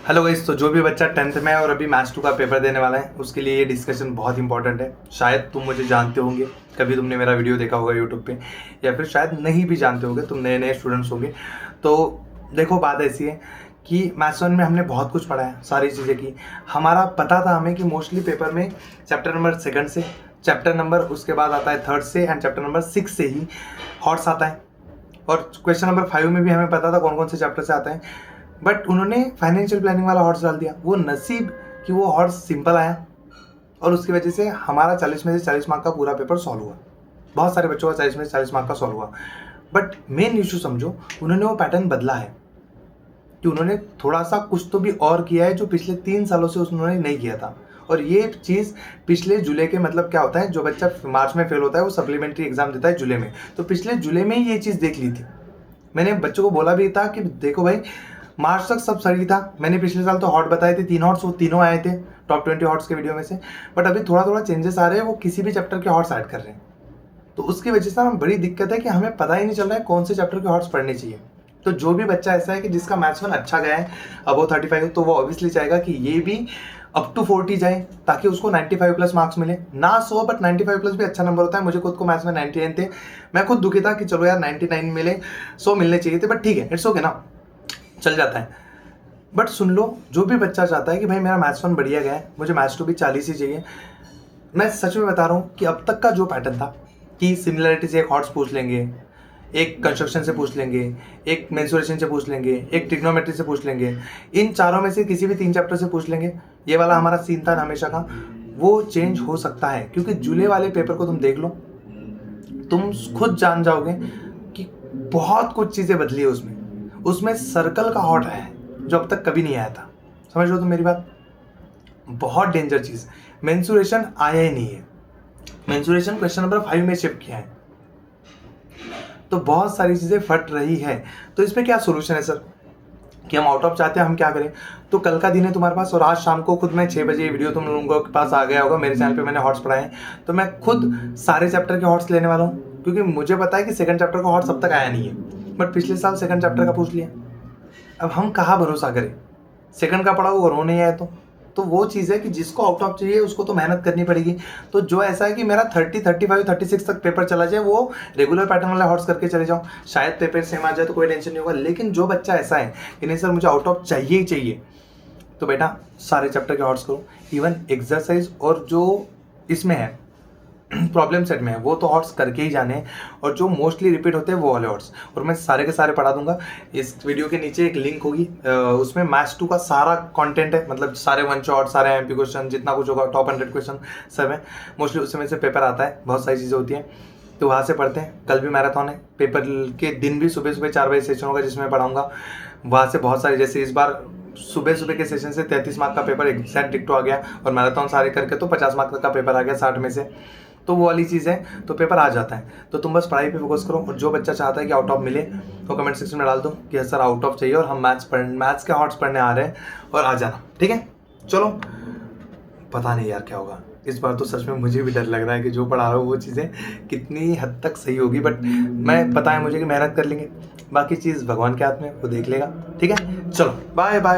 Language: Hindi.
हेलो गाइस, तो जो भी बच्चा 10th में है और अभी मैथ्स 2 का पेपर देने वाला है उसके लिए ये डिस्कशन बहुत इंपॉर्टेंट है। शायद तुम मुझे जानते होंगे, कभी तुमने मेरा वीडियो देखा होगा यूट्यूब पे, या फिर शायद नहीं भी जानते होंगे, तुम नए नए स्टूडेंट्स होंगे। तो देखो, बात ऐसी है कि मैथ्स 1 में हमने बहुत कुछ पढ़ा है, सारी चीज़ें की। हमारा पता था हमें कि मोस्टली पेपर में चैप्टर नंबर 2 से, चैप्टर नंबर उसके बाद आता है 3rd से, एंड चैप्टर नंबर 6 से ही हॉर्स आता है। और क्वेश्चन नंबर 5 में भी हमें पता था कौन कौन से चैप्टर से आता है, बट उन्होंने फाइनेंशियल प्लानिंग वाला हॉर्स डाल दिया। वो नसीब कि वो हॉर्स सिंपल आया और उसकी वजह से हमारा 40 में से 40 मार्क का पूरा पेपर सॉल्व हुआ। बहुत सारे बच्चों का 40 में से 40 मार्क का सॉल्व हुआ। बट मेन इशू समझो, उन्होंने वो पैटर्न बदला है कि उन्होंने थोड़ा सा कुछ तो भी और किया है जो पिछले 3 सालों से उन्होंने नहीं किया था। और ये चीज़ पिछले जुलाई के, मतलब क्या होता है, जो बच्चा मार्च में फेल होता है वो सप्लीमेंट्री एग्जाम देता है जुलाई में, तो पिछले जुलाई में ही ये चीज़ देख ली थी। मैंने बच्चों को बोला भी था कि देखो भाई, मार्च तक सब सही था। मैंने पिछले साल तो हॉट बताए थे, 3 हॉट्स, वो तीनों आए थे टॉप 20 हॉट्स के वीडियो में से। बट अभी थोड़ा थोड़ा चेंजेस आ रहे हैं, वो किसी भी चैप्टर के हॉट्स ऐड कर रहे हैं। तो उसकी वजह से हमें बड़ी दिक्कत है कि हमें पता ही नहीं चल रहा है कौन से चैप्टर के हॉट्स पढ़ने चाहिए। तो जो भी बच्चा ऐसा है कि जिसका मैथ्स 1 अच्छा गया है, अब वो 35, तो वो ऑब्वियसली चाहेगा कि ये भी अप टू 40 जाए ताकि उसको 95 प्लस मार्क्स मिले, ना 100, बट 95 प्लस भी अच्छा नंबर होता है। मुझे खुद को मैथ्स में 99 थे, मैं खुद दुखी था कि चलो यार 99 मिले, 100 मिलने चाहिए थे, बट ठीक है, इट्स ओके ना, चल जाता है। बट सुन लो, जो भी बच्चा चाहता है कि भाई मेरा मैथ्स 1 बढ़िया गया है, मुझे मैथ्स 2 भी 40 ही चाहिए, मैं सच में बता रहा हूँ कि अब तक का जो पैटर्न था कि सिमिलरिटी से एक हॉर्स पूछ लेंगे, एक कंस्ट्रक्शन से पूछ लेंगे, एक मेंसुरेशन से पूछ लेंगे, एक ट्रिग्नोमेट्री से पूछ लेंगे, इन चारों में से किसी भी 3 चैप्टर से पूछ लेंगे, ये वाला हमारा सीन था हमेशा का, वो चेंज हो सकता है। क्योंकि जुलाई वाले पेपर को तुम देख लो, तुम खुद जान जाओगे कि बहुत कुछ चीज़ें बदली है उसमें सर्कल का हॉट है जो अब तक कभी नहीं आया था। समझ लो तुम मेरी बात, बहुत डेंजर चीज़। मेंसुरेशन आया ही नहीं है, मेंसुरेशन क्वेश्चन नंबर 5 में शिफ्ट किया है। तो बहुत सारी चीज़ें फट रही है। तो इसमें क्या सोल्यूशन है सर कि हम आउट ऑफ चाहते हैं, हम क्या करें? तो कल का दिन है तुम्हारे पास, और आज शाम को खुद मैं 6 बजे ये वीडियो तुम लोगों के पास आ गया होगा, मेरे चैनल पे मैंने हॉट्स पढ़ाए हैं, तो मैं खुद सारे चैप्टर के हॉट्स लेने वाला हूँ। क्योंकि मुझे पता है कि 2nd चैप्टर का हॉट्स अब तक आया नहीं है, बट पिछले साल 2nd चैप्टर का पूछ लिया। अब हम कहाँ भरोसा करें? 2nd का पढ़ा वो नहीं आया तो वो चीज़ है कि जिसको आउट ऑफ चाहिए उसको तो मेहनत करनी पड़ेगी। तो जो ऐसा है कि मेरा 30, 35, 36 तक पेपर चला जाए, वो रेगुलर पैटर्न वाले हॉट्स करके चले जाओ, शायद पेपर सेम आ जाए तो कोई टेंशन नहीं होगा। लेकिन जो बच्चा ऐसा है कि नहीं सर मुझे आउट ऑफ चाहिए ही चाहिए, तो बेटा सारे चैप्टर के हॉट्स करो। इवन एक्सरसाइज और जो इसमें है प्रॉब्लम सेट में है, वो तो हॉट्स करके ही जाने हैं, और जो मोस्टली रिपीट होते हैं वो वाले हॉट्स, और मैं सारे के सारे पढ़ा दूंगा। इस वीडियो के नीचे एक लिंक होगी, उसमें मैथ्स 2 का सारा कंटेंट है, मतलब सारे 1 शॉट, सारे एमपी क्वेश्चन, जितना कुछ होगा, टॉप 100 क्वेश्चन सब है। मोस्टली उसमें से पेपर आता है, बहुत सारी चीज़ें होती हैं, तो वहाँ से पढ़ते हैं। कल भी मैराथन है, पेपर के दिन भी सुबह सुबह 4 बजे सेशन होगा जिसमें पढ़ाऊँगा। वहाँ से बहुत सारी, जैसे इस बार सुबह सुबह के सेशन से 33 मार्क का पेपर एग्जैक्ट डिक्टो आ गया, और मैराथन सारे करके तो 50 मार्क का पेपर आ गया 60 में से। तो वो वाली चीज़ है, तो पेपर आ जाता है। तो तुम बस पढ़ाई पे फोकस करो, और जो बच्चा चाहता है कि आउट ऑफ मिले तो कमेंट सेक्शन में डाल दो कि सर आउट ऑफ चाहिए और हम मैथ्स के हॉट्स पढ़ने आ रहे हैं, और आ जाना, ठीक है? चलो, पता नहीं यार क्या होगा इस बार, तो सच में मुझे भी डर लग रहा है कि जो पढ़ा रहा हूँ वो चीज़ें कितनी हद तक सही होगी। बट मैं, पता है मुझे कि मेहनत कर लेंगे, बाकी चीज़ भगवान के हाथ में, वो देख लेगा, ठीक है? चलो, बाय बाय।